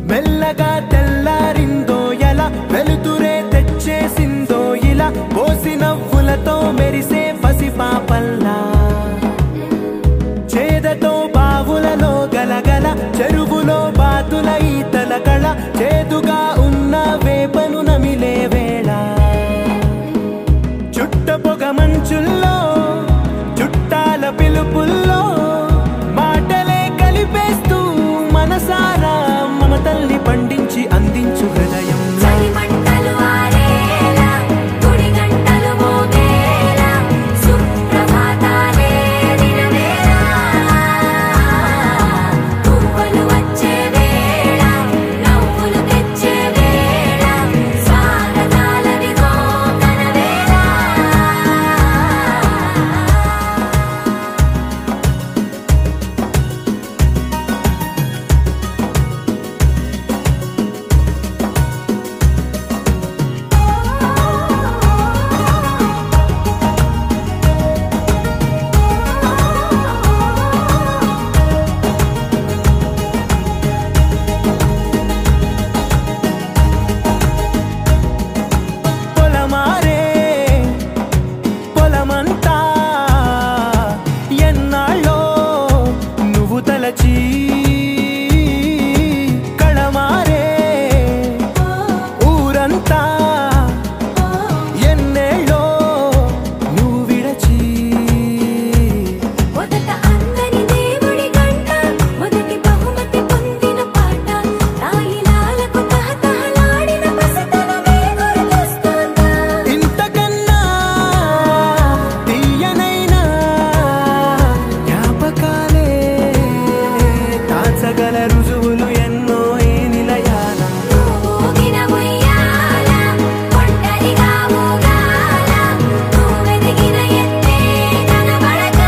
మెల్లగా తెల్లారిందో ఎలా వెలుతురే తెచ్చేసిందో ఇలా పోసి నవ్వులతో మెరిసే పసిపాపల్లా చేదతో బావులలో గలగల చెరువులో బాతుల ఈతల కళ చేదుగా ఉన్న వేపను నమిలే వేళ చుట్ట పొగ మంచుల్లో చుట్టాల పిలుపుల్లో మాటలే కలిపేస్తూ మనసారా మమతల్ని పండించి అందించు హృదయం కళమారే ఊరంతా ఎన్నేళ్ళో నువ్వు విడచి మొదట అందరి దేవుడి గంట మొదటి బహుమతి పొందిన పాట రాయిలాలకు తహతహలాడిన పసితనమే గుర్తొస్తుందా ఇంతకన్నా తీయనైనా జ్ఞాపకాలే తాచగల రుజువులు ఎన్నో ఈ నిలయాల ఊగిన ఉయ్యాల ఒంటరిగా ఊగాల నువ్వెదిగిన ఎత్తే కనబడక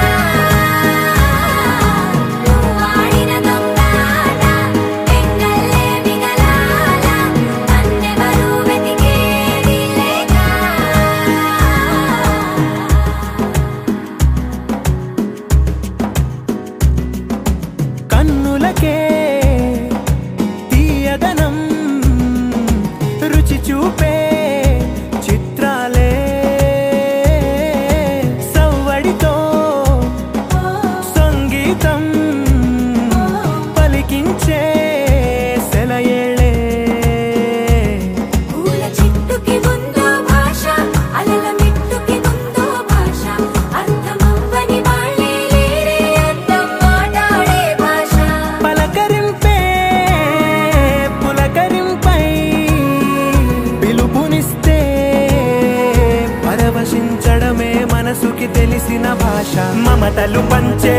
నువ్వాడిన దొంగాట ఎంగల్లే మిగలాల నన్నెవరూ వెతికేది లేక కన్నులకే తీయదనం రుచి చూపే చిత్రాలే సవ్వడితో సంగీతం పలికించే సెలయేళే పూల చెట్టుకి ఉందో భాష అలల మిట్టుకి ఉందో భాష అర్థమవ్వని వాళ్ళే లేరే అర్థం మాట్లాడే భాష పలకరింపే పులకరింపై పిలుపునిస్తే పరవశించడమే మనసుకి తెలిసిన భాష మమతలు పంచే